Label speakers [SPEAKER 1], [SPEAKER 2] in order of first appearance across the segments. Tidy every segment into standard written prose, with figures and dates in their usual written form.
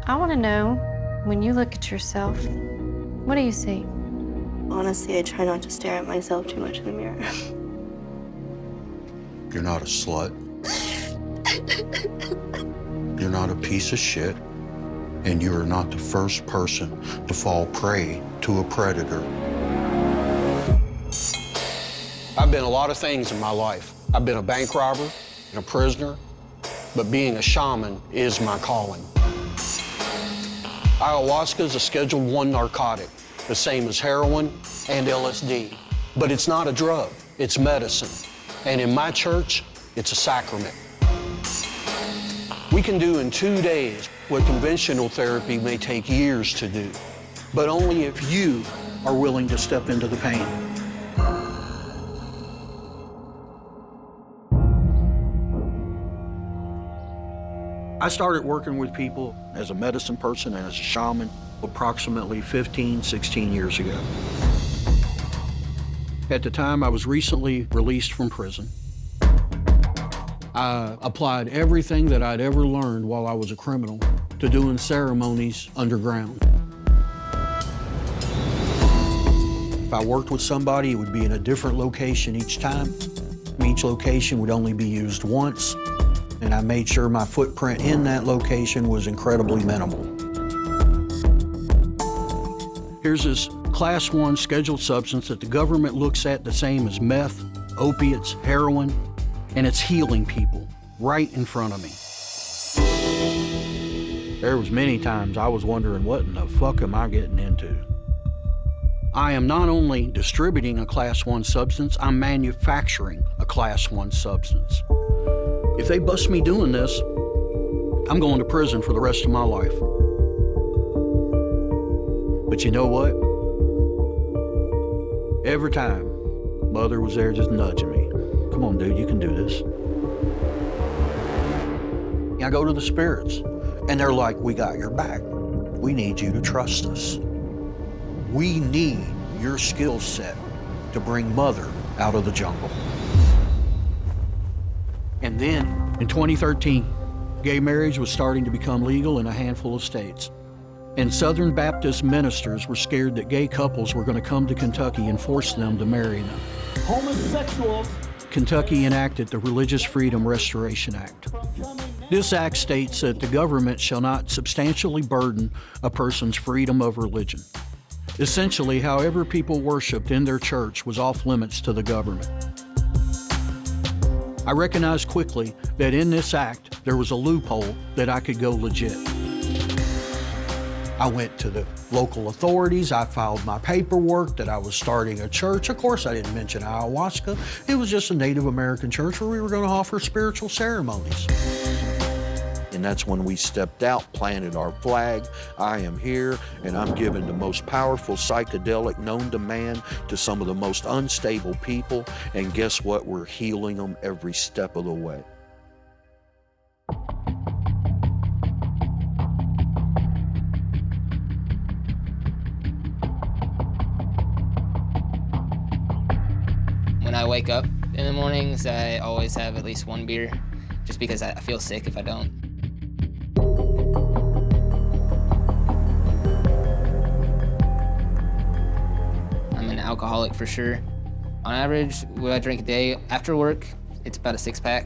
[SPEAKER 1] I want to know, when you look at yourself, what do you see?
[SPEAKER 2] Honestly, I try not to stare at myself too much in the mirror.
[SPEAKER 3] You're not a slut. You're not a piece of shit. And you are not the first person to fall prey to a predator. I've been a lot of things in my life. I've been a bank robber and a prisoner, but being a shaman is my calling. Ayahuasca is a Schedule I narcotic, the same as heroin and LSD. But it's not a drug, it's medicine. And in my church, it's a sacrament. We can do in 2 days what conventional therapy may take years to do, but only if you are willing to step into the pain. I started working with people as a medicine person and as a shaman approximately 15, 16 years ago. At the time, I was recently released from prison. I applied everything that I'd ever learned while I was a criminal to doing ceremonies underground. If I worked with somebody, it would be in a different location each time. Each location would only be used once, and I made sure my footprint in that location was incredibly minimal. Here's this Class 1 scheduled substance that the government looks at the same as meth, opiates, heroin, and it's healing people right in front of me. There was many times I was wondering, what in the fuck am I getting into? I am not only distributing a Class 1 substance, I'm manufacturing a Class 1 substance. If they bust me doing this, I'm going to prison for the rest of my life. But you know what? Every time, Mother was there just nudging me. Come on, dude, you can do this. I go to the spirits, and they're like, we got your back. We need you to trust us. We need your skill set to bring Mother out of the jungle. And then, in 2013, gay marriage was starting to become legal in a handful of states. And Southern Baptist ministers were scared that gay couples were going to come to Kentucky and force them to marry them.
[SPEAKER 4] Homosexuals.
[SPEAKER 3] Kentucky enacted the Religious Freedom Restoration Act. This act states that the government shall not substantially burden a person's freedom of religion. Essentially, however people worshiped in their church was off limits to the government. I recognized quickly that in this act, there was a loophole that I could go legit. I went to the local authorities, I filed my paperwork that I was starting a church. Of course, I didn't mention ayahuasca. It was just a Native American church where we were going to offer spiritual ceremonies. And that's when we stepped out, planted our flag. I am here, and I'm giving the most powerful psychedelic known to man to some of the most unstable people. And guess what? We're healing them every step of the way.
[SPEAKER 5] When I wake up in the mornings, I always have at least one beer, just because I feel sick if I don't. I'm an alcoholic for sure. On average, what I drink a day after work, it's about a 6-pack.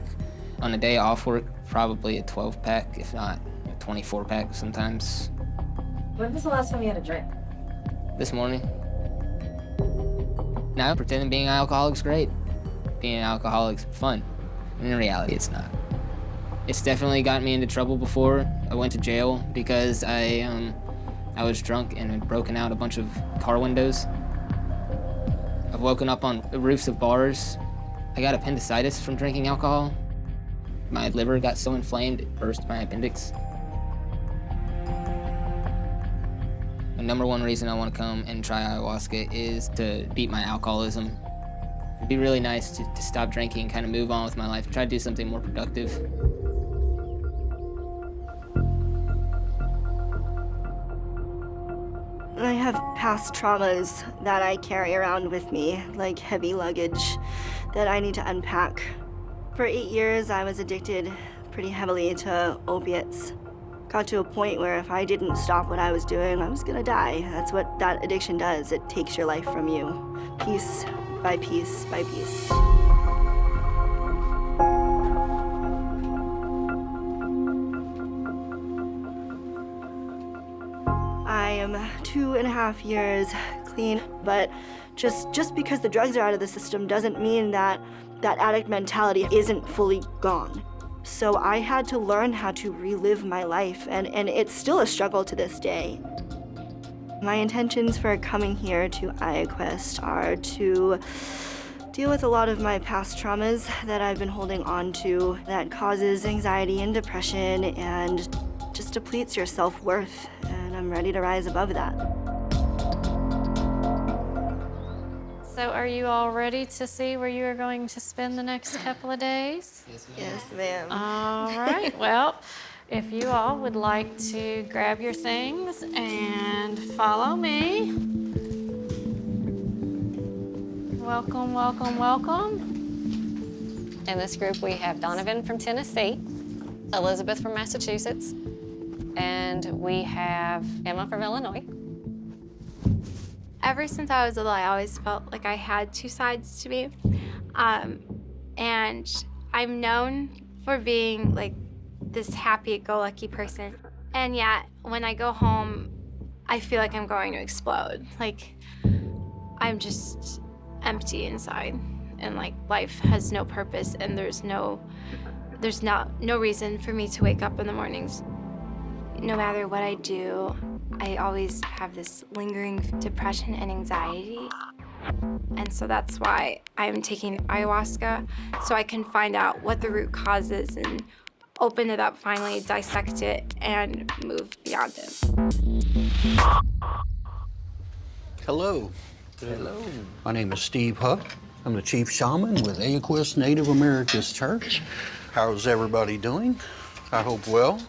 [SPEAKER 5] On a day off work, probably a 12-pack, if not a 24-pack sometimes.
[SPEAKER 6] When was the last time you had a drink?
[SPEAKER 5] This morning. Now, pretending being an alcoholic's great. Being an alcoholic's fun. And in reality, it's not. It's definitely gotten me into trouble before. I went to jail because I was drunk and had broken out a bunch of car windows. I've woken up on the roofs of bars. I got appendicitis from drinking alcohol. My liver got so inflamed, it burst my appendix. The number one reason I want to come and try ayahuasca is to beat my alcoholism. It'd be really nice to stop drinking, kind of move on with my life, and try to do something more productive.
[SPEAKER 2] I have past traumas that I carry around with me, like heavy luggage that I need to unpack. For 8 years, I was addicted pretty heavily to opiates. got to a point where if I didn't stop what I was doing, I was gonna die. That's what that addiction does. It takes your life from you, piece by piece by piece. I am 2.5 years clean, but just because the drugs are out of the system doesn't mean that that addict mentality isn't fully gone. So I had to learn how to relive my life, and it's still a struggle to this day. My intentions for coming here to Ayahuasca are to deal with a lot of my past traumas that I've been holding on to that causes anxiety and depression and just depletes your self-worth, and I'm ready to rise above that.
[SPEAKER 1] So are you all ready to see where you are going to spend the next couple of days?
[SPEAKER 2] Yes, ma'am.
[SPEAKER 1] All right, well, if you all would like to grab your things and follow me. Welcome, welcome, welcome.
[SPEAKER 4] In this group, we have Donovan from Tennessee, Elizabeth from Massachusetts, and we have Emma from Illinois.
[SPEAKER 7] Ever since I was little, I always felt like I had two sides to me. And I'm known for being like this happy-go-lucky person. And yet, when I go home, I feel like I'm going to explode. Like, I'm just empty inside. And like, life has no purpose, and there's no reason for me to wake up in the mornings. No matter what I do, I always have this lingering depression and anxiety. And so that's why I'm taking ayahuasca, so I can find out what the root cause is and open it up, finally dissect it, and move beyond it.
[SPEAKER 3] Hello. Hello. My name is Steve Huck. I'm the chief shaman with Ayahuasca Native America's Church. How's everybody doing? I hope well.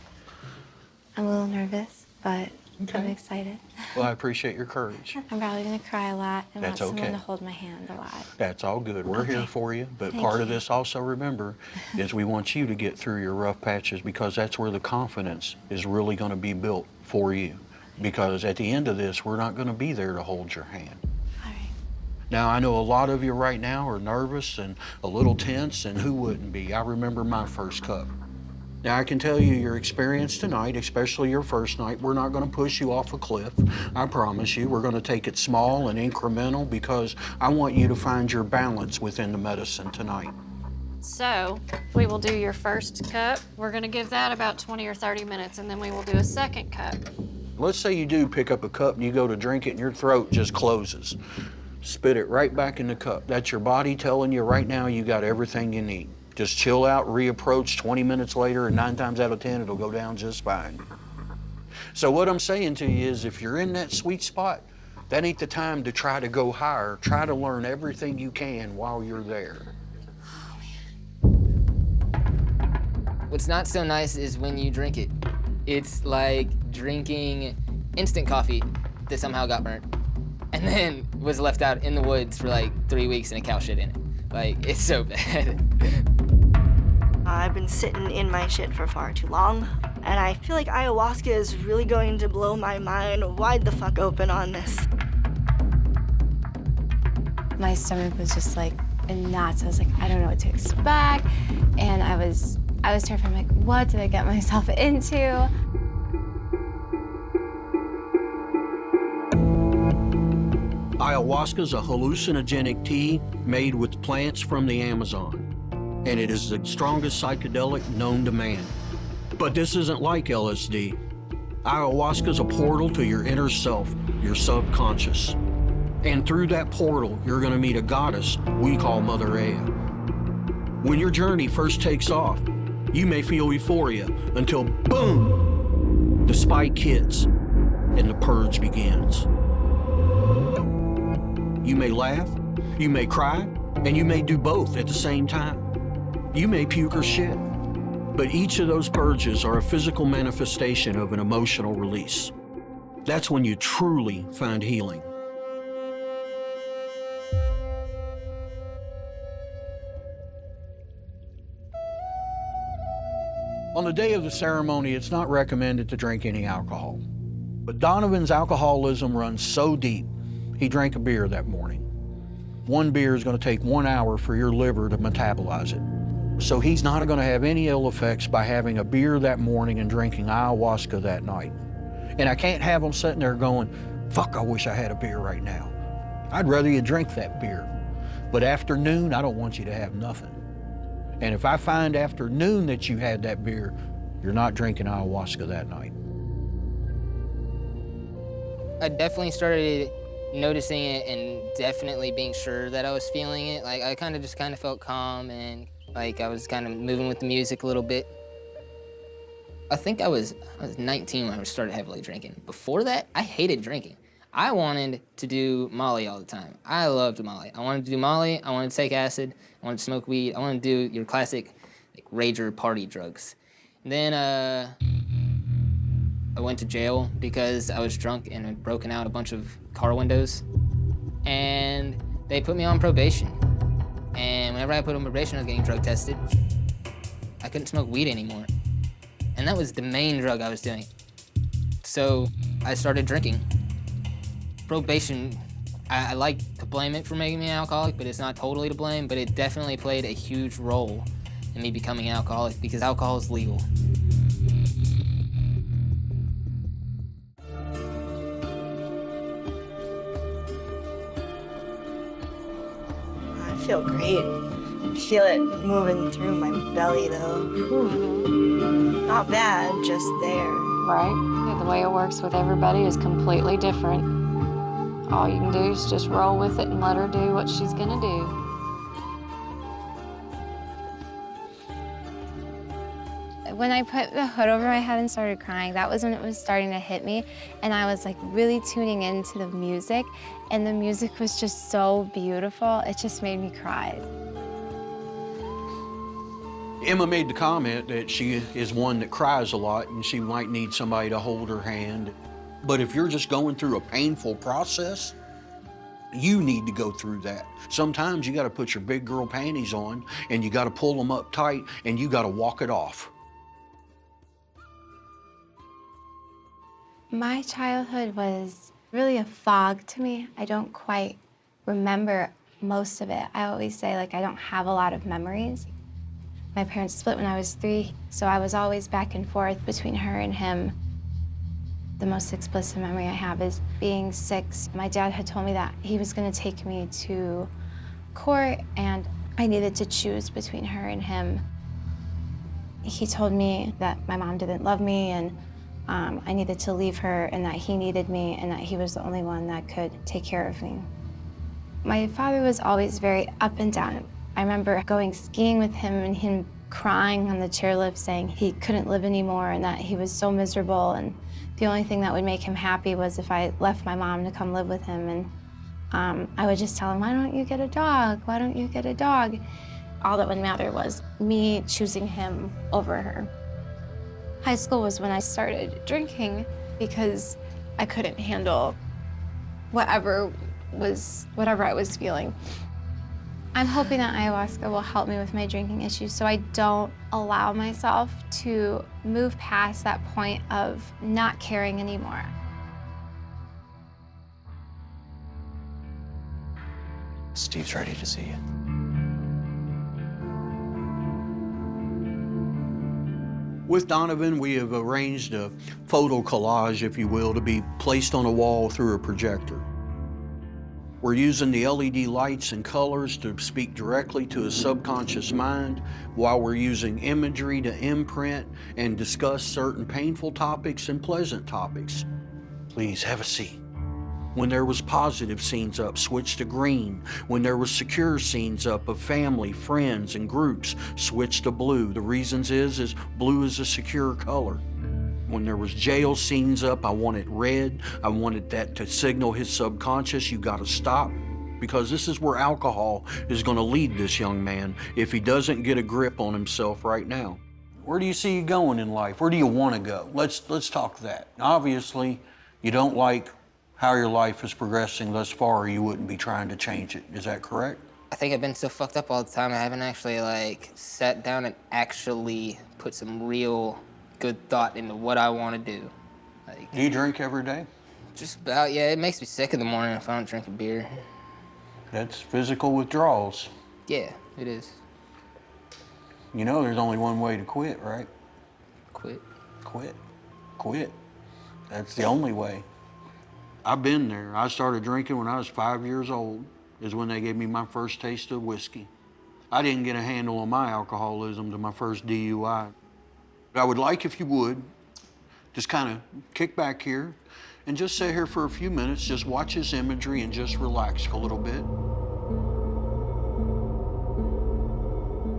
[SPEAKER 7] I'm a little nervous, but I'm excited.
[SPEAKER 3] Well, I appreciate your courage.
[SPEAKER 7] I'm probably gonna cry a lot and
[SPEAKER 3] That's
[SPEAKER 7] want someone
[SPEAKER 3] okay.
[SPEAKER 7] to hold my hand a lot.
[SPEAKER 3] That's all good. We're here
[SPEAKER 7] Okay.
[SPEAKER 3] for you. But
[SPEAKER 7] Thank
[SPEAKER 3] part of
[SPEAKER 7] you.
[SPEAKER 3] this also, remember, is we want you to get through your rough patches, because that's where the confidence is really going to be built for you. Because at the end of this, we're not going to be there to hold your hand.
[SPEAKER 7] All right.
[SPEAKER 3] Now, I know a lot of you right now are nervous and a little tense, and who wouldn't be? I remember my first cup. Now, I can tell you your experience tonight, especially your first night, we're not going to push you off a cliff. I promise you. We're going to take it small and incremental, because I want you to find your balance within the medicine tonight.
[SPEAKER 1] So we will do your first cup. We're gonna give that about 20 or 30 minutes, and then we will do a second cup.
[SPEAKER 3] Let's say you do pick up a cup and you go to drink it and your throat just closes. Spit it right back in the cup. That's your body telling you right now you got everything you need. Just chill out, reapproach 20 minutes later, and 9 times out of 10, it'll go down just fine. So what I'm saying to you is, if you're in that sweet spot, that ain't the time to try to go higher. Try to learn everything you can while you're there.
[SPEAKER 5] What's not so nice is when you drink it. It's like drinking instant coffee that somehow got burnt and then was left out in the woods for like 3 weeks and a cow shit in it. Like, it's so bad.
[SPEAKER 2] I've been sitting in my shit for far too long, and I feel like ayahuasca is really going to blow my mind wide the fuck open on this.
[SPEAKER 7] My stomach was just like in knots. I was like, I don't know what to expect. And I was terrified. I'm like, what did I get myself into?
[SPEAKER 3] Ayahuasca is a hallucinogenic tea made with plants from the Amazon, and it is the strongest psychedelic known to man. But this isn't like LSD. Ayahuasca is a portal to your inner self, your subconscious. And through that portal, you're going to meet a goddess we call Mother Aya. When your journey first takes off, you may feel euphoria until, boom, the spike hits and the purge begins. You may laugh, you may cry, and you may do both at the same time. You may puke or shit, but each of those purges are a physical manifestation of an emotional release. That's when you truly find healing. On On the day of the ceremony, it's not recommended to drink any alcohol. But Donovan's alcoholism runs so deep, he drank a beer that morning. One beer is going to take 1 hour for your liver to metabolize it. So he's not going to have any ill effects by having a beer that morning and drinking ayahuasca that night. And I can't have him sitting there going, fuck, I wish I had a beer right now. I'd rather you drink that beer. But after noon, I don't want you to have nothing. And if I find after noon that you had that beer, you're not drinking ayahuasca that night.
[SPEAKER 5] I definitely started noticing it and definitely being sure that I was feeling it. Like, I kind of felt calm and like I was kind of moving with the music a little bit. I think I was 19 when I started heavily drinking. Before that, I hated drinking. I wanted to do Molly all the time. I loved Molly. I wanted to do Molly, I wanted to take acid, I wanted to smoke weed, I wanted to do your classic like, rager party drugs. And then I went to jail because I was drunk and had broken out a bunch of car windows. And they put me on probation. And whenever I put on probation, I was getting drug tested. I couldn't smoke weed anymore. And that was the main drug I was doing. So I started drinking. Probation, I like to blame it for making me an alcoholic, but it's not totally to blame, but it definitely played a huge role in me becoming an alcoholic because alcohol is legal.
[SPEAKER 2] I feel great. I feel it moving through my belly though. Not bad, just there.
[SPEAKER 1] Right? Yeah, the way it works with everybody is completely different. All you can do is just roll with it and let her do what she's gonna do.
[SPEAKER 7] When I put the hood over my head and started crying, that was when it was starting to hit me. And I was like really tuning into the music. And the music was just so beautiful. It just made me cry.
[SPEAKER 3] Emma made the comment that she is one that cries a lot and she might need somebody to hold her hand. But if you're just going through a painful process, you need to go through that. Sometimes you gotta put your big girl panties on and you gotta pull them up tight and you gotta walk it off.
[SPEAKER 7] My childhood was really a fog to me. I don't quite remember most of it. I always say, like, I don't have a lot of memories. My parents split when I was 3, so I was always back and forth between her and him. The most explicit memory I have is being 6. My dad had told me that he was gonna take me to court and I needed to choose between her and him. He told me that my mom didn't love me and I needed to leave her and that he needed me and that he was the only one that could take care of me. My father was always very up and down. I remember going skiing with him and him crying on the chairlift saying he couldn't live anymore and that he was so miserable and the only thing that would make him happy was if I left my mom to come live with him. And I would just tell him, why don't you get a dog? Why don't you get a dog? All that would matter was me choosing him over her. High school was when I started drinking because I couldn't handle whatever I was feeling. I'm hoping that ayahuasca will help me with my drinking issues so I don't allow myself to move past that point of not caring anymore.
[SPEAKER 8] Steve's ready to see you.
[SPEAKER 3] With Donovan, we have arranged a photo collage, if you will, to be placed on a wall through a projector. We're using the LED lights and colors to speak directly to his subconscious mind while we're using imagery to imprint and discuss certain painful topics and pleasant topics. Please have a seat. When there was positive scenes up, switch to green. When there was secure scenes up of family, friends, and groups, switch to blue. The reasons is blue is a secure color. When there was jail scenes up, I wanted red. I wanted that to signal his subconscious, you gotta stop. Because this is where alcohol is gonna lead this young man if he doesn't get a grip on himself right now. Where do you see you going in life? Where do you wanna go? Let's talk that. Obviously, you don't like how your life is progressing thus far, or you wouldn't be trying to change it. Is that correct?
[SPEAKER 5] I think I've been so fucked up all the time, I haven't actually, like, sat down and actually put some real good thought into what I want to do. Like,
[SPEAKER 3] Do you drink every day?
[SPEAKER 5] just about, yeah, it makes me sick in the morning if I don't drink a beer.
[SPEAKER 3] That's physical withdrawals.
[SPEAKER 5] Yeah, it is.
[SPEAKER 3] You know there's only one way to quit, right?
[SPEAKER 5] Quit.
[SPEAKER 3] Quit. Quit. That's the only way. I've been there. I started drinking when I was 5 years old, is when they gave me my first taste of whiskey. I didn't get a handle on my alcoholism to my first DUI. I would like, if you would, just kind of kick back here and just sit here for a few minutes, just watch this imagery and just relax a little bit.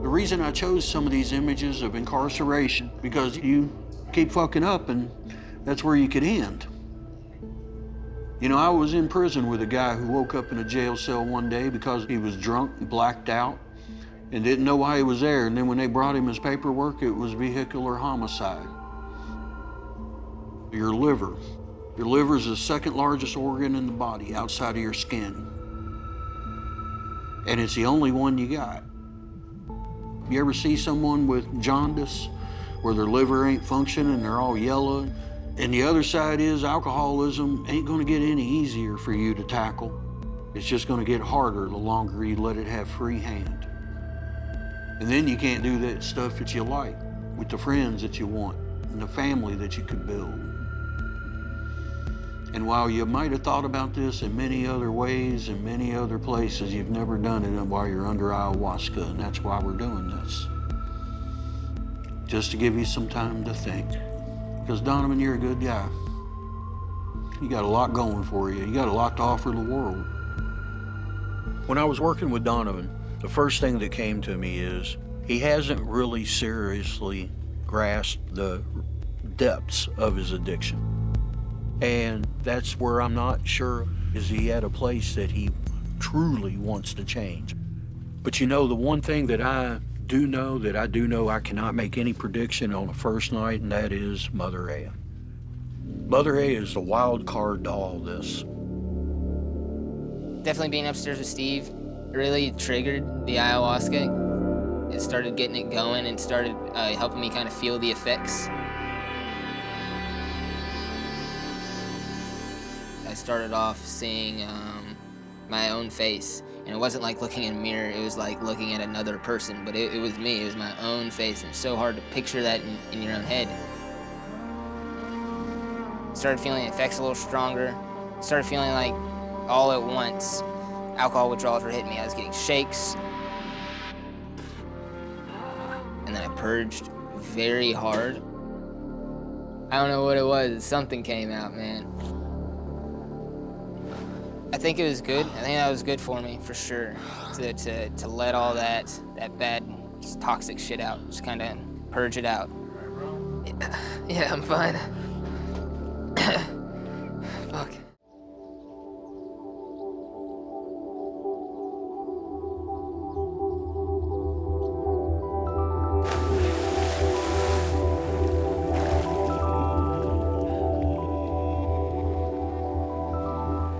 [SPEAKER 3] The reason I chose some of these images of incarceration, because you keep fucking up and that's where you could end. You know, I was in prison with a guy who woke up in a jail cell one day because he was drunk and blacked out and didn't know why he was there. And then when they brought him his paperwork, it was vehicular homicide. Your liver. Your liver is the second largest organ in the body outside of your skin. And it's the only one you got. You ever see someone with jaundice where their liver ain't functioning and they're all yellow? And the other side is alcoholism ain't gonna get any easier for you to tackle. It's just gonna get harder the longer you let it have free hand. And then you can't do that stuff that you like with the friends that you want and the family that you could build. And while you might have thought about this in many other ways and many other places, you've never done it while you're under ayahuasca, and that's why we're doing this. Just to give you some time to think. Because Donovan, you're a good guy. You got a lot going for you. You got a lot to offer the world. When I was working with Donovan, the first thing that came to me is he hasn't really seriously grasped the depths of his addiction. And that's where I'm not sure, is he at a place that he truly wants to change. But you know, the one thing that I do know I cannot make any prediction on the first night, and that is Mother Aya. Mother Aya is the wild card to all this.
[SPEAKER 5] Definitely being upstairs with Steve really triggered the ayahuasca. It started getting it going and started helping me kind of feel the effects. I started off seeing my own face. And it wasn't like looking in a mirror, it was like looking at another person, but it was me, it was my own face, and it's so hard to picture that in your own head. Started feeling the effects a little stronger, started feeling like all at once, alcohol withdrawals were hitting me. I was getting shakes, and then I purged very hard. I don't know what it was, something came out, man. I think it was good. I think that was good for me, for sure, to let all that bad, toxic shit out, just kind of purge it out.
[SPEAKER 9] Yeah, I'm fine. Fuck.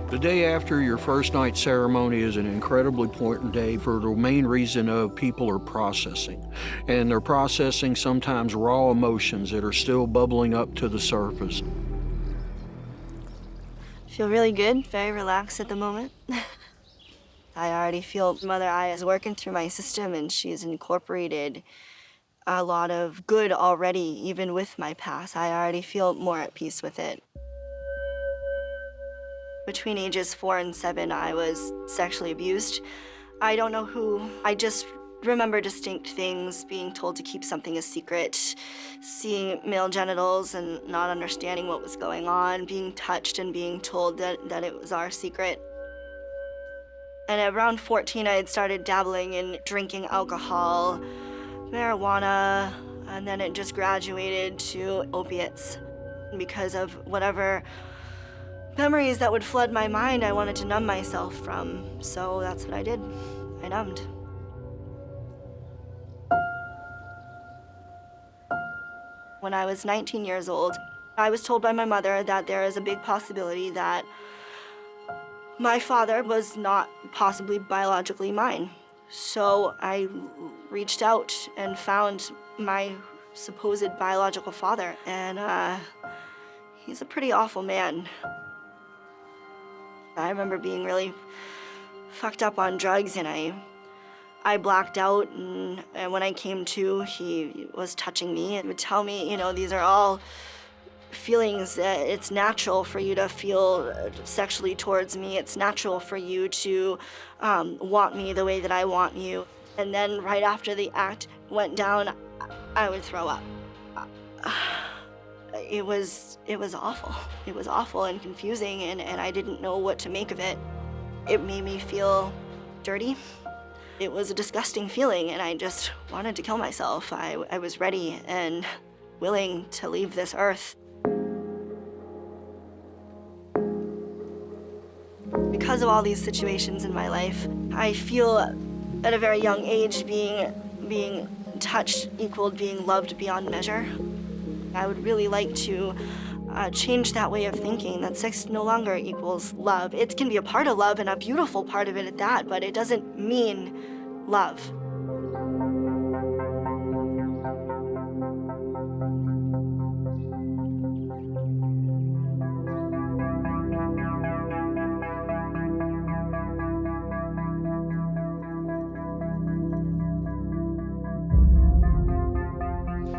[SPEAKER 3] The day after your first night ceremony is an incredibly important day for the main reason of people are processing. And they're processing sometimes raw emotions that are still bubbling up to the surface.
[SPEAKER 2] Feel really good, very relaxed at the moment. I already feel Mother Aya is working through my system, and she's incorporated a lot of good already, even with my past. I already feel more at peace with it. Between ages 4 and 7, I was sexually abused. I don't know who. I just remember distinct things, being told to keep something a secret, seeing male genitals and not understanding what was going on, being touched and being told that it was our secret. And at around 14, I had started dabbling in drinking alcohol, marijuana, and then it just graduated to opiates. Because of whatever memories that would flood my mind, I wanted to numb myself from, so that's what I did. I numbed. When I was 19 years old, I was told by my mother that there is a big possibility that my father was not possibly biologically mine. So I reached out and found my supposed biological father, and he's a pretty awful man. I remember being really fucked up on drugs, and I blacked out, and when I came to, he was touching me and would tell me, these are all feelings that it's natural for you to feel sexually towards me. It's natural for you to want me the way that I want you. And then right after the act went down, I would throw up. It was awful. It was awful and confusing, and I didn't know what to make of it. It made me feel dirty. It was a disgusting feeling, and I just wanted to kill myself. I was ready and willing to leave this earth. Because of all these situations in my life, I feel at a very young age being touched equaled being loved beyond measure. I would really like to change that way of thinking, that sex no longer equals love. It can be a part of love and a beautiful part of it at that, but it doesn't mean love.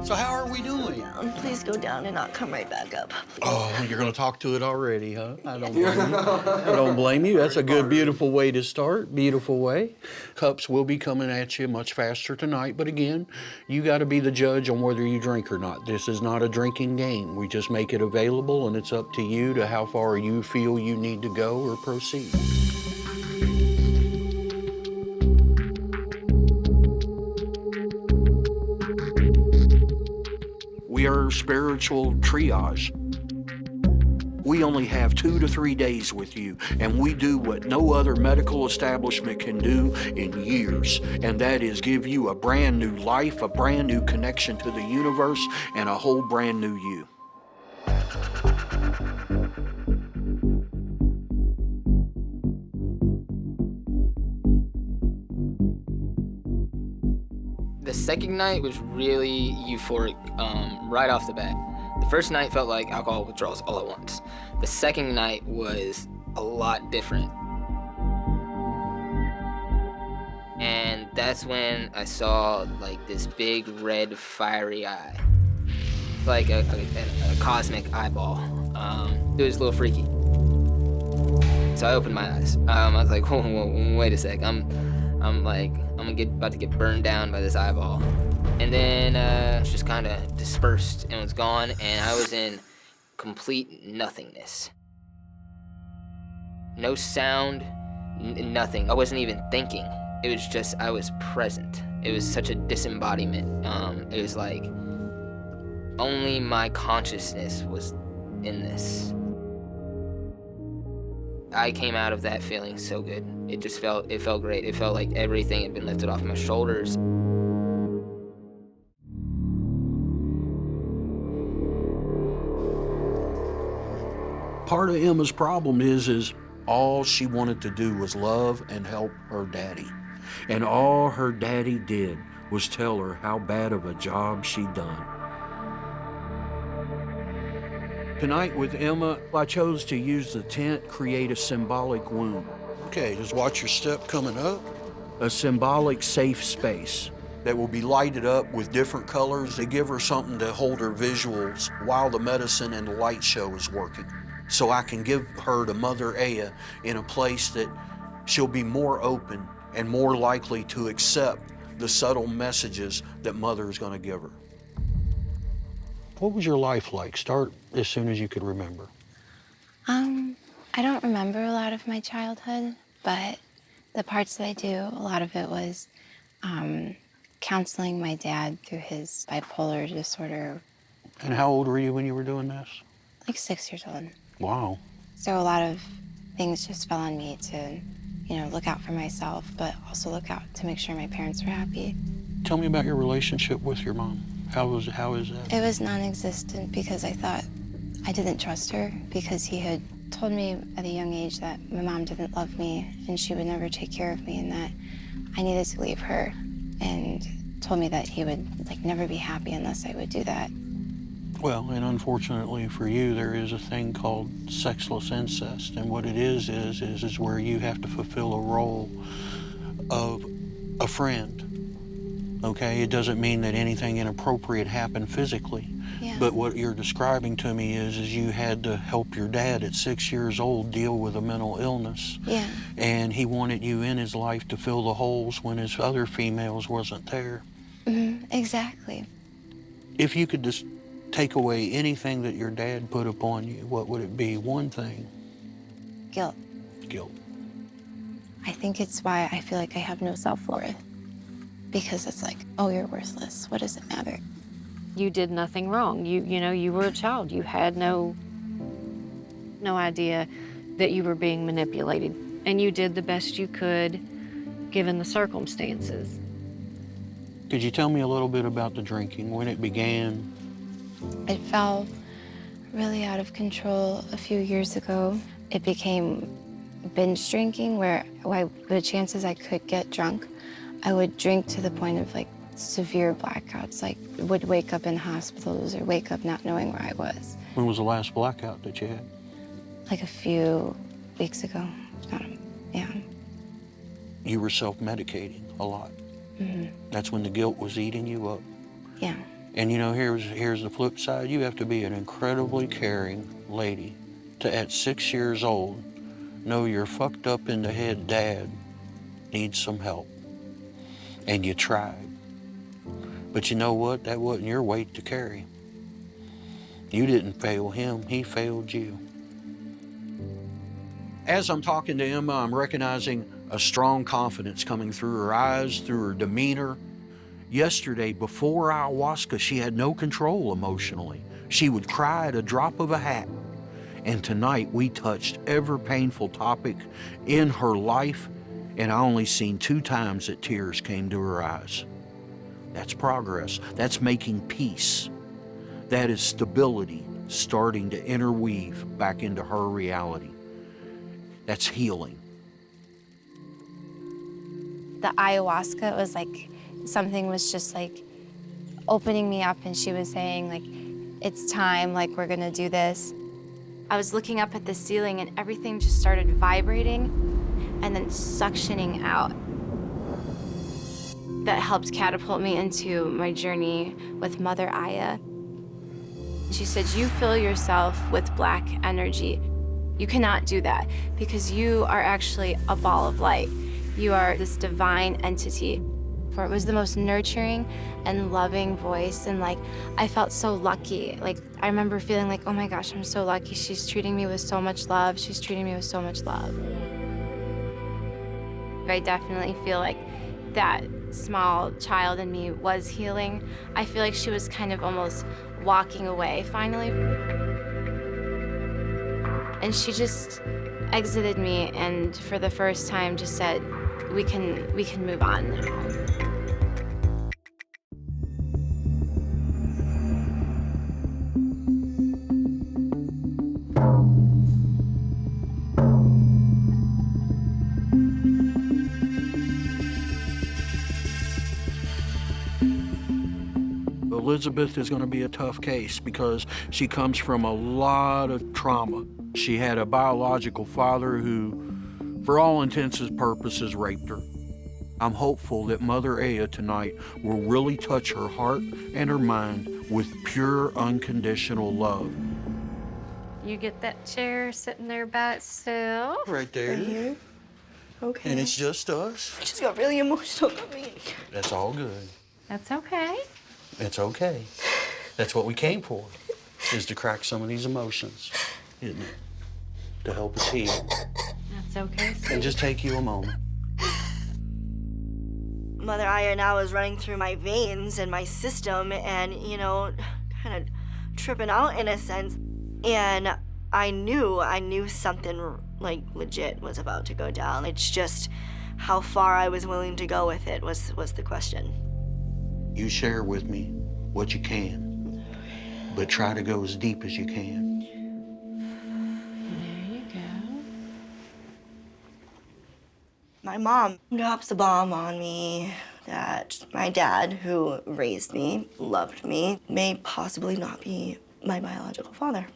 [SPEAKER 3] So how are we doing?
[SPEAKER 2] Please go down and not come right back up. Please.
[SPEAKER 3] Oh, you're going to talk to it already, huh? I don't blame you. I don't blame you. That's a good, beautiful way to start. Beautiful way. Cups will be coming at you much faster tonight, but again, you got to be the judge on whether you drink or not. This is not a drinking game. We just make it available, and it's up to you to how far you feel you need to go or proceed. We are spiritual triage. We only have 2 to 3 days with you, and we do what no other medical establishment can do in years, and that is give you a brand new life, a brand new connection to the universe, and a whole brand new you.
[SPEAKER 5] The second night was really euphoric right off the bat. The first night felt like alcohol withdrawals all at once. The second night was a lot different. And that's when I saw like this big red fiery eye. Like a cosmic eyeball. It was a little freaky. So I opened my eyes. I was like, whoa, wait a sec. I'm about to get burned down by this eyeball. And then it just kind of dispersed and was gone, and I was in complete nothingness. No sound, nothing. I wasn't even thinking. It was just, I was present. It was such a disembodiment. It was like only my consciousness was in this. I came out of that feeling so good. It felt great. It felt like everything had been lifted off my shoulders.
[SPEAKER 3] Part of Emma's problem is all she wanted to do was love and help her daddy. And all her daddy did was tell her how bad of a job she'd done. Tonight with Emma, I chose to use the tent, create a symbolic wound. Okay, just watch your step coming up. A symbolic safe space that will be lighted up with different colors to give her something to hold her visuals while the medicine and the light show is working. So I can give her to Mother Aya in a place that she'll be more open and more likely to accept the subtle messages that Mother is going to give her. What was your life like? Start as soon as you could remember.
[SPEAKER 7] I don't remember a lot of my childhood, but the parts that I do, a lot of it was counseling my dad through his bipolar disorder.
[SPEAKER 3] And how old were you when you were doing this?
[SPEAKER 7] Like 6 years old.
[SPEAKER 3] Wow.
[SPEAKER 7] So a lot of things just fell on me to, look out for myself, but also look out to make sure my parents were happy.
[SPEAKER 3] Tell me about your relationship with your mom. How is that?
[SPEAKER 7] It was non-existent because I thought I didn't trust her, because he had told me at a young age that my mom didn't love me and she would never take care of me, and that
[SPEAKER 10] I needed to leave her, and told me that he would like never be happy unless I would do that.
[SPEAKER 3] Well, and unfortunately for you, there is a thing called sexless incest, and what it is where you have to fulfill a role of a friend. Okay, it doesn't mean that anything inappropriate happened physically,
[SPEAKER 10] Yeah.
[SPEAKER 3] but what you're describing to me is you had to help your dad at 6 years old deal with a mental illness.
[SPEAKER 10] Yeah.
[SPEAKER 3] And he wanted you in his life to fill the holes when his other females wasn't there.
[SPEAKER 10] Exactly.
[SPEAKER 3] If you could just take away anything that your dad put upon you, what would it be? One thing.
[SPEAKER 10] Guilt.
[SPEAKER 3] Guilt.
[SPEAKER 10] I think it's why I feel like I have no self-worth. Because it's like, oh, you're worthless. What does it matter?
[SPEAKER 4] You did nothing wrong. You know, you were a child. You had no idea that you were being manipulated. And you did the best you could given the circumstances.
[SPEAKER 3] Could you tell me a little bit about the drinking, when it began?
[SPEAKER 10] It fell really out of control a few years ago. It became binge drinking where the chances I could get drunk, I would drink to the point of like severe blackouts, like would wake up in hospitals or wake up not knowing where I was.
[SPEAKER 3] When was the last blackout that you had?
[SPEAKER 10] Like a few weeks ago. Yeah.
[SPEAKER 3] You were self-medicating a lot. That's when the guilt was eating you up.
[SPEAKER 10] Yeah.
[SPEAKER 3] And you know, here's the flip side. You have to be an incredibly caring lady to, at 6 years old, know your fucked up in the head dad needs some help. And you tried. But you know what? That wasn't your weight to carry. You didn't fail him, he failed you. As I'm talking to Emma, I'm recognizing a strong confidence coming through her eyes, through her demeanor. Yesterday, before ayahuasca, she had no control emotionally. She would cry at a drop of a hat. And tonight, we touched every painful topic in her life, and I only seen 2 times that tears came to her eyes. That's progress. That's making peace. That is stability starting to interweave back into her reality. That's healing.
[SPEAKER 7] The ayahuasca was like, something was just like opening me up, and she was saying like, it's time, like we're gonna do this. I was looking up at the ceiling and everything just started vibrating and then suctioning out. That helped catapult me into my journey with Mother Aya. She said, you fill yourself with black energy. You cannot do that because you are actually a ball of light. You are this divine entity. For it was the most nurturing and loving voice, and like, I felt so lucky. Like, I remember feeling like, oh my gosh, I'm so lucky. She's treating me with so much love. She's treating me with so much love. I definitely feel like that small child in me was healing. I feel like she was kind of almost walking away finally. And she just exited me and for the first time just said, we can move on now.
[SPEAKER 3] Elizabeth is going to be a tough case because she comes from a lot of trauma. She had a biological father who, for all intents and purposes, raped her. I'm hopeful that Mother Aya tonight will really touch her heart and her mind with pure, unconditional love.
[SPEAKER 1] You get that chair sitting there by itself.
[SPEAKER 3] Right there.
[SPEAKER 2] Right here? Okay.
[SPEAKER 3] And it's just us.
[SPEAKER 2] I just got really emotional about me.
[SPEAKER 3] That's all good.
[SPEAKER 1] That's okay.
[SPEAKER 3] It's okay. That's what we came for, is to crack some of these emotions, isn't it? To help us heal.
[SPEAKER 1] That's okay, Steve.
[SPEAKER 3] And just take you a moment.
[SPEAKER 2] Mother Aya now is running through my veins and my system and, you know, kind of tripping out in a sense. And I knew something like legit was about to go down. It's just how far I was willing to go with it was the question.
[SPEAKER 3] You share with me what you can, but try to go as deep as you can.
[SPEAKER 1] There you go.
[SPEAKER 2] My My mom drops a bomb on me that my dad, who raised me, loved me, may possibly not be my biological father.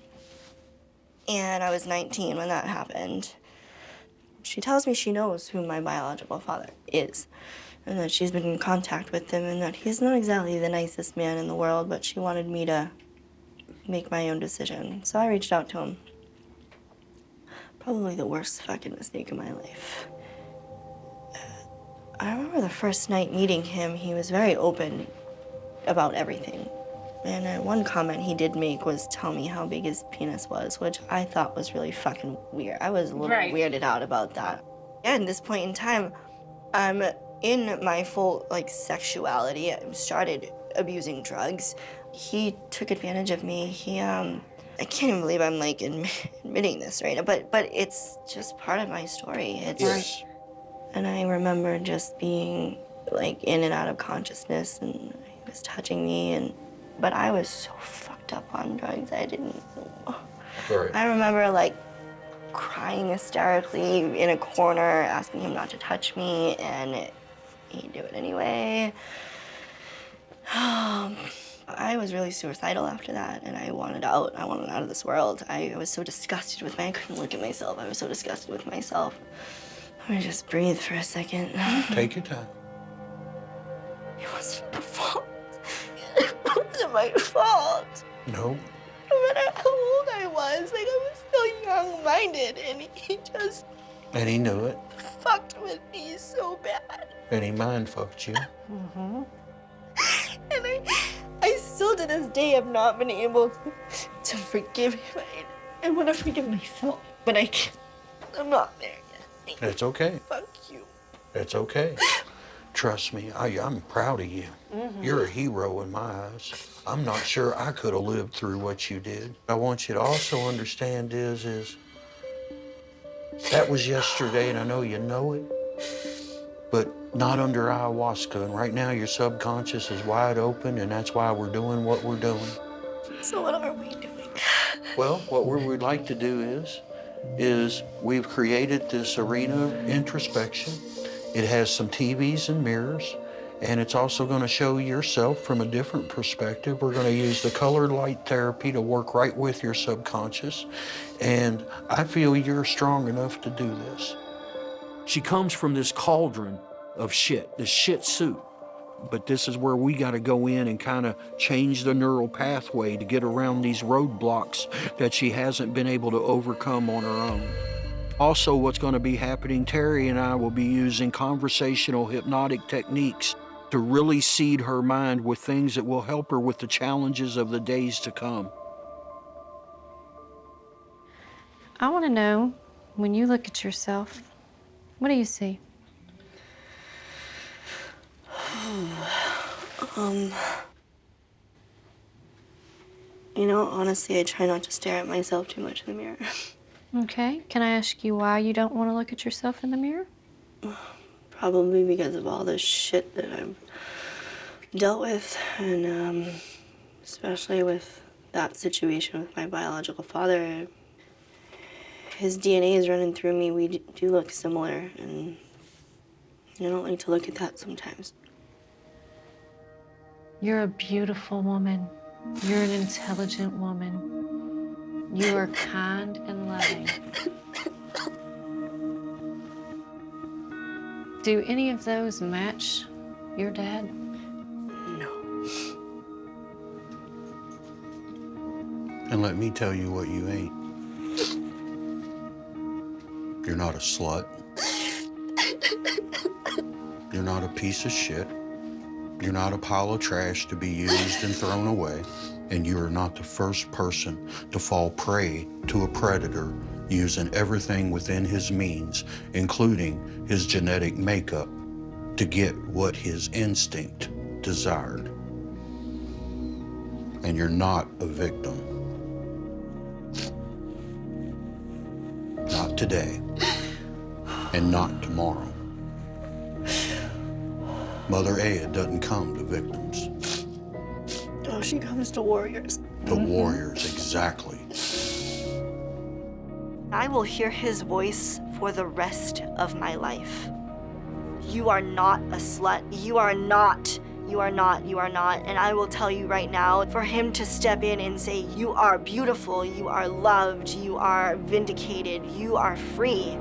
[SPEAKER 2] And I was 19 when that happened. She tells me she knows who my biological father is, and that she's been in contact with him, and that he's not exactly the nicest man in the world, but she wanted me to make my own decision. So I reached out to him. Probably the worst fucking mistake of my life. I remember the first night meeting him, he was very open about everything. And one comment he did make was tell me how big his penis was, which I thought was really fucking weird. I was a little weirded out about that. At this point in time, I'm in my full, sexuality. I started abusing drugs. He took advantage of me. I can't even believe I'm, admitting this right now, but it's just part of my story.
[SPEAKER 3] Yes.
[SPEAKER 2] And I remember just being, in and out of consciousness, and he was touching me, but I was so fucked up on drugs, I didn't know.
[SPEAKER 3] Right.
[SPEAKER 2] I remember, crying hysterically in a corner, asking him not to touch me, and he'd do it anyway. I was really suicidal after that, and I wanted out. I wanted out of this world. I was so disgusted with I couldn't look at myself. I was so disgusted with myself. Let me just breathe for a second.
[SPEAKER 3] Take your time.
[SPEAKER 2] It wasn't my fault. It wasn't my fault.
[SPEAKER 3] No.
[SPEAKER 2] No matter how old I was still young-minded, and he just
[SPEAKER 3] And he knew it.
[SPEAKER 2] fucked with me so bad.
[SPEAKER 3] And he mind fucked you.
[SPEAKER 2] And I still to this day have not been able to forgive him. I want to forgive myself, but I can't. I'm not there yet.
[SPEAKER 3] It's okay.
[SPEAKER 2] Fuck you.
[SPEAKER 3] It's okay. Trust me, I'm proud of you. You're a hero in my eyes. I'm not sure I could have lived through what you did. I want you to also understand is that was yesterday, and I know you know it, but not under ayahuasca. And right now your subconscious is wide open, and that's why we're doing what we're doing.
[SPEAKER 2] So what are we doing?
[SPEAKER 3] Well, what we would like to do is we've created this arena of introspection. It has some TVs and mirrors, and it's also going to show yourself from a different perspective. We're going to use the color light therapy to work right with your subconscious, and I feel you're strong enough to do this. She comes from this cauldron of shit, this shit soup. But this is where we got to go in and kind of change the neural pathway to get around these roadblocks that she hasn't been able to overcome on her own. Also, what's going to be happening, Terry and I will be using conversational hypnotic techniques to really seed her mind with things that will help her with the challenges of the days to come.
[SPEAKER 1] I want to know, when you look at yourself, what do you see?
[SPEAKER 2] Honestly, I try not to stare at myself too much in the mirror.
[SPEAKER 1] Okay, can I ask you why you don't want to look at yourself in the mirror?
[SPEAKER 2] Probably because of all the shit that I've dealt with, and especially with that situation with my biological father. His DNA is running through me. We do look similar, and I don't like to look at that sometimes.
[SPEAKER 1] You're a beautiful woman. You're an intelligent woman. You are kind and loving. Do any of those match your dad?
[SPEAKER 2] No.
[SPEAKER 3] And let me tell you what you ain't. You're not a slut. You're not a piece of shit. You're not a pile of trash to be used and thrown away. And you are not the first person to fall prey to a predator using everything within his means, including his genetic makeup, to get what his instinct desired. And you're not a victim. Not today, and not tomorrow. Mother Aya doesn't come to victims.
[SPEAKER 2] Oh, she comes to warriors.
[SPEAKER 3] To warriors, exactly.
[SPEAKER 2] I will hear his voice for the rest of my life. You are not a slut. You are not. You are not. You are not. And I will tell you right now, for him to step in and say, you are beautiful, you are loved, you are vindicated, you are free.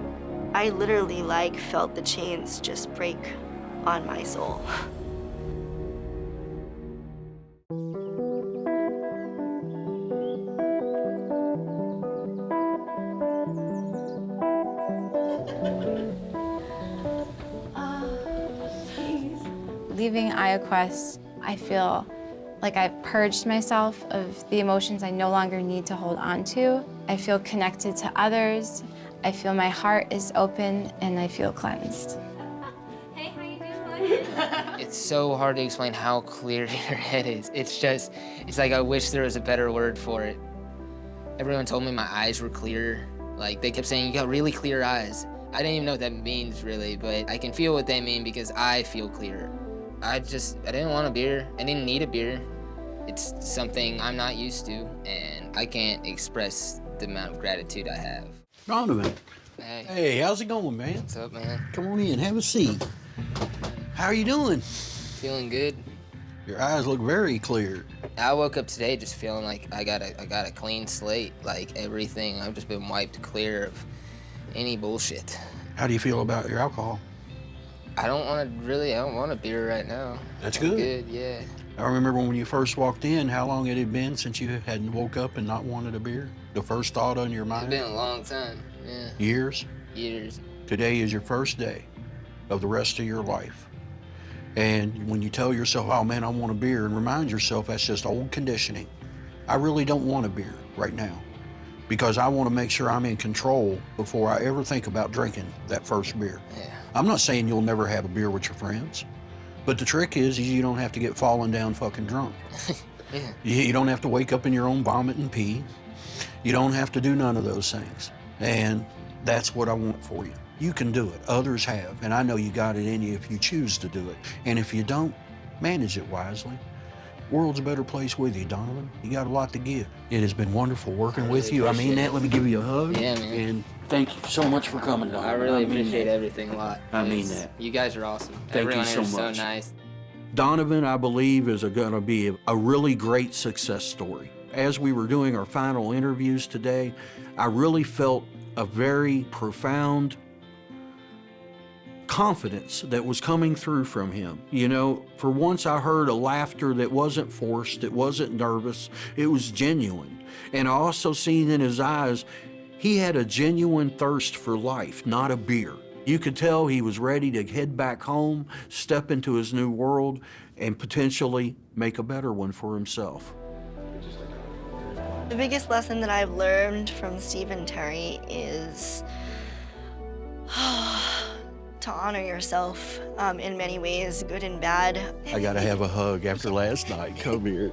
[SPEAKER 2] I literally felt the chains just break on my soul.
[SPEAKER 10] Leaving Ayahuasca, I feel like I've purged myself of the emotions I no longer need to hold on to. I feel connected to others. I feel my heart is open and I feel cleansed.
[SPEAKER 7] Hey, how you doing?
[SPEAKER 5] It's so hard to explain how clear your head is. It's like I wish there was a better word for it. Everyone told me my eyes were clear. Like, they kept saying, you got really clear eyes. I didn't even know what that means, really, but I can feel what they mean because I feel clear. I didn't want a beer. I didn't need a beer. It's something I'm not used to, and I can't express the amount of gratitude I have.
[SPEAKER 3] Donovan.
[SPEAKER 5] Hey.
[SPEAKER 3] Hey, how's it going, man?
[SPEAKER 5] What's up, man?
[SPEAKER 3] Come on in, have a seat. How are you doing?
[SPEAKER 5] Feeling good.
[SPEAKER 3] Your eyes look very clear.
[SPEAKER 5] I woke up today just feeling like I got a clean slate, like everything. I've just been wiped clear of any bullshit.
[SPEAKER 3] How do you feel about your alcohol?
[SPEAKER 5] I don't want a beer right now.
[SPEAKER 3] That's
[SPEAKER 5] I'm
[SPEAKER 3] good.
[SPEAKER 5] Good, yeah.
[SPEAKER 3] I remember when you first walked in, how long it had been since you hadn't woke up and not wanted a beer? The first thought on your
[SPEAKER 5] It's
[SPEAKER 3] mind?
[SPEAKER 5] been a long time, yeah.
[SPEAKER 3] Years?
[SPEAKER 5] Years.
[SPEAKER 3] Today is your first day of the rest of your life. And when you tell yourself, oh man, I want a beer, and remind yourself that's just old conditioning. I really don't want a beer right now because I want to make sure I'm in control before I ever think about drinking that first beer.
[SPEAKER 5] Yeah.
[SPEAKER 3] I'm not saying you'll never have a beer with your friends, but the trick is you don't have to get falling down fucking drunk.
[SPEAKER 5] Yeah.
[SPEAKER 3] You don't have to wake up in your own vomit and pee. You don't have to do none of those things. And that's what I want for you. You can do it. Others have. And I know you got it in you if you choose to do it. And if you don't, manage it wisely. World's a better place with you, Donovan. You got a lot to give. It has been wonderful working with you. I mean that. Let me give you a hug.
[SPEAKER 5] Yeah, man.
[SPEAKER 3] And thank you so much for coming, Donovan.
[SPEAKER 5] I really
[SPEAKER 3] mean
[SPEAKER 5] appreciate
[SPEAKER 3] that.
[SPEAKER 5] everything a lot.
[SPEAKER 3] I mean that.
[SPEAKER 5] You guys are awesome.
[SPEAKER 3] Thank you
[SPEAKER 5] Everyone
[SPEAKER 3] so
[SPEAKER 5] here is
[SPEAKER 3] much.
[SPEAKER 5] so nice.
[SPEAKER 3] Donovan, I believe, is going to be a really great success story. As we were doing our final interviews today, I really felt a very profound confidence that was coming through from him. You know, for once I heard a laughter that wasn't forced, it wasn't nervous, it was genuine. And I also seen in his eyes, he had a genuine thirst for life, not a beer. You could tell he was ready to head back home, step into his new world, and potentially make a better one for himself.
[SPEAKER 2] The biggest lesson that I've learned from Steve and Terry is to honor yourself in many ways, good and bad.
[SPEAKER 3] I gotta have a hug after last night. Come here.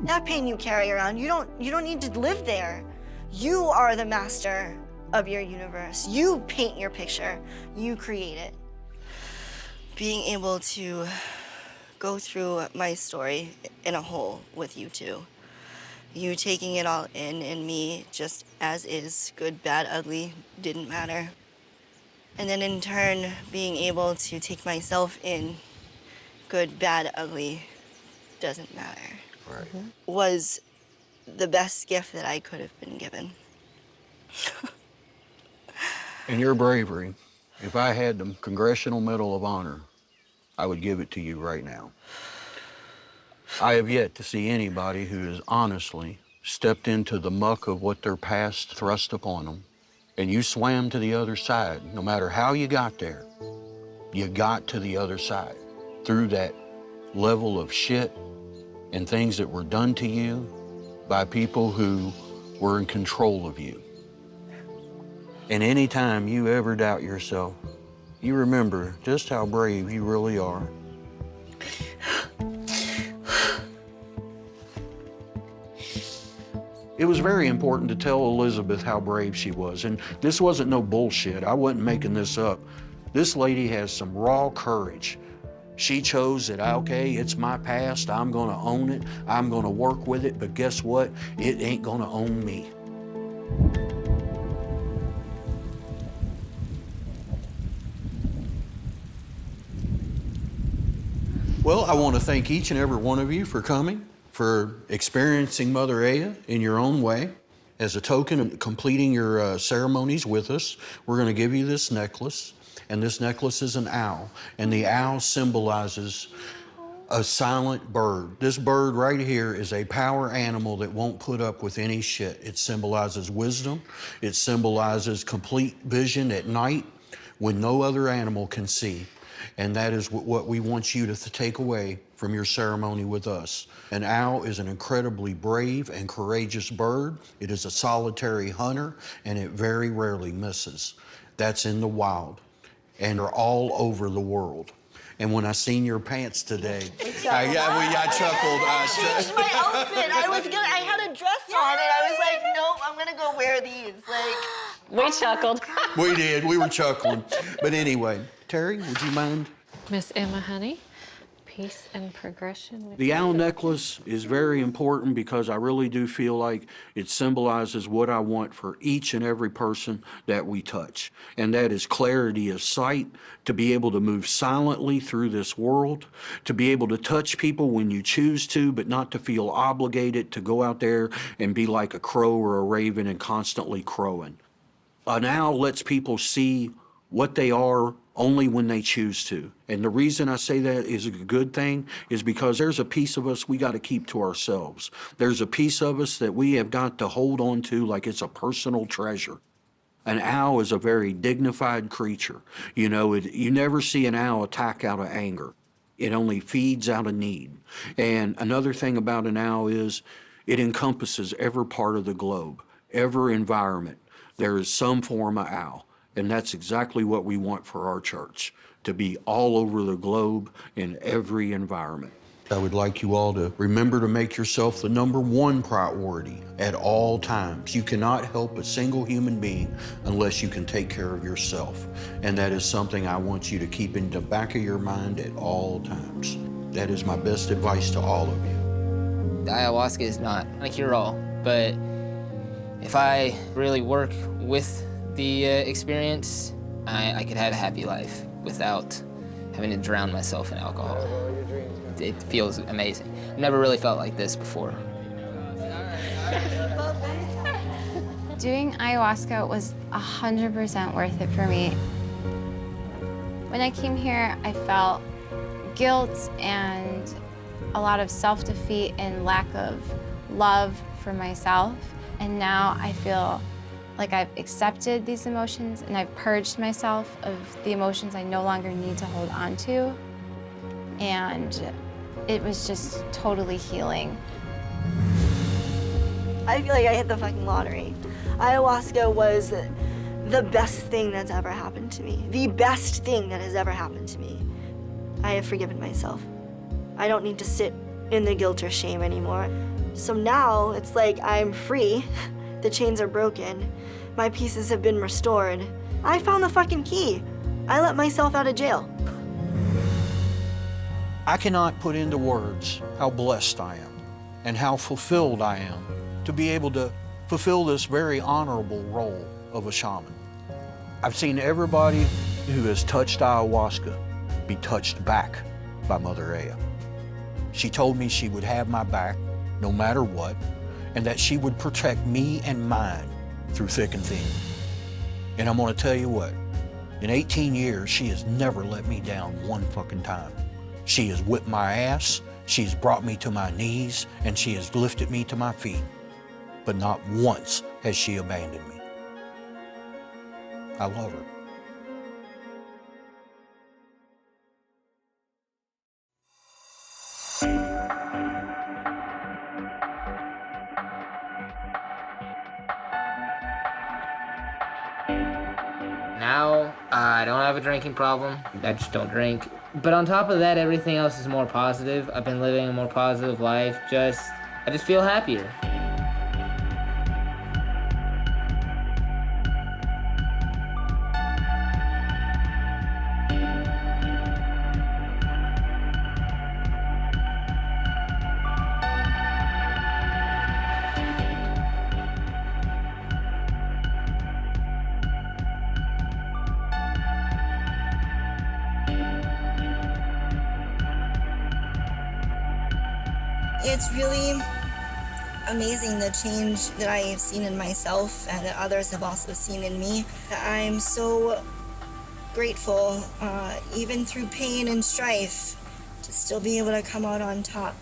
[SPEAKER 2] That pain you carry around, you don't need to live there. You are the master of your universe. You paint your picture. You create it. Being able to go through my story in a whole with you two. You taking it all in and me just as is, good, bad, ugly, didn't matter. And then in turn, being able to take myself in, good, bad, ugly, doesn't matter.
[SPEAKER 3] Right.
[SPEAKER 2] Was the best gift that I could have been given.
[SPEAKER 3] And your bravery, if I had the Congressional Medal of Honor, I would give it to you right now. I have yet to see anybody who has honestly stepped into the muck of what their past thrust upon them, and you swam to the other side. No matter how you got there, you got to the other side through that level of shit and things that were done to you by people who were in control of you. And anytime you ever doubt yourself, you remember just how brave you really are. It was very important to tell Elizabeth how brave she was, and this wasn't no bullshit. I wasn't making this up. This lady has some raw courage. She chose that, okay, it's my past, I'm gonna own it, I'm gonna work with it, but guess what? It ain't gonna own me. Well, I want to thank each and every one of you for coming, for experiencing Mother Aya in your own way. As a token of completing your ceremonies with us, we're going to give you this necklace. And this necklace is an owl. And the owl symbolizes a silent bird. This bird right here is a power animal that won't put up with any shit. It symbolizes wisdom. It symbolizes complete vision at night when no other animal can see. And that is what we want you to take away from your ceremony with us. An owl is an incredibly brave and courageous bird. It is a solitary hunter, and it very rarely misses. That's in the wild, and are all over the world. And when I seen your pants today, I chuckled.
[SPEAKER 2] I changed my outfit. I had a dress on, and I was like, nope, I'm gonna go wear these.
[SPEAKER 4] We chuckled.
[SPEAKER 3] We did. We were chuckling. But anyway, Terry, would you mind?
[SPEAKER 1] Miss Emma, honey, peace and progression.
[SPEAKER 3] The owl necklace is very important because I really do feel like it symbolizes what I want for each and every person that we touch. And that is clarity of sight, to be able to move silently through this world, to be able to touch people when you choose to, but not to feel obligated to go out there and be like a crow or a raven and constantly crowing. An owl lets people see what they are only when they choose to. And the reason I say that is a good thing is because there's a piece of us we got to keep to ourselves. There's a piece of us that we have got to hold on to like it's a personal treasure. An owl is a very dignified creature. You know, you never see an owl attack out of anger. It only feeds out of need. And another thing about an owl is it encompasses every part of the globe, every environment. There is some form of owl. And that's exactly what we want for our church, to be all over the globe in every environment. I would like you all to remember to make yourself the #1 priority at all times. You cannot help a single human being unless you can take care of yourself. And that is something I want you to keep in the back of your mind at all times. That is my best advice to all of you.
[SPEAKER 5] The ayahuasca is not a cure-all, but if I really work with the experience, I could have a happy life without having to drown myself in alcohol. It feels amazing. I've never really felt like this before.
[SPEAKER 10] Doing ayahuasca was 100% worth it for me. When I came here, I felt guilt and a lot of self-defeat and lack of love for myself. And now I feel like I've accepted these emotions and I've purged myself of the emotions I no longer need to hold on to. And it was just totally healing.
[SPEAKER 2] I feel like I hit the fucking lottery. Ayahuasca was the best thing that's ever happened to me. The best thing that has ever happened to me. I have forgiven myself. I don't need to sit in the guilt or shame anymore. So now it's like I'm free. The chains are broken. My pieces have been restored. I found the fucking key. I let myself out of jail.
[SPEAKER 3] I cannot put into words how blessed I am and how fulfilled I am to be able to fulfill this very honorable role of a shaman. I've seen everybody who has touched ayahuasca be touched back by Mother Aya. She told me she would have my back no matter what, and that she would protect me and mine through thick and thin. And I'm gonna tell you what, in 18 years, she has never let me down one fucking time. She has whipped my ass, she has brought me to my knees, and she has lifted me to my feet. But not once has she abandoned me. I love her.
[SPEAKER 5] Now, I don't have a drinking problem. I just don't drink. But on top of that, everything else is more positive. I've been living a more positive life. I just feel happier.
[SPEAKER 2] It's really amazing the change that I have seen in myself and that others have also seen in me. I'm so grateful, even through pain and strife, to still be able to come out on top.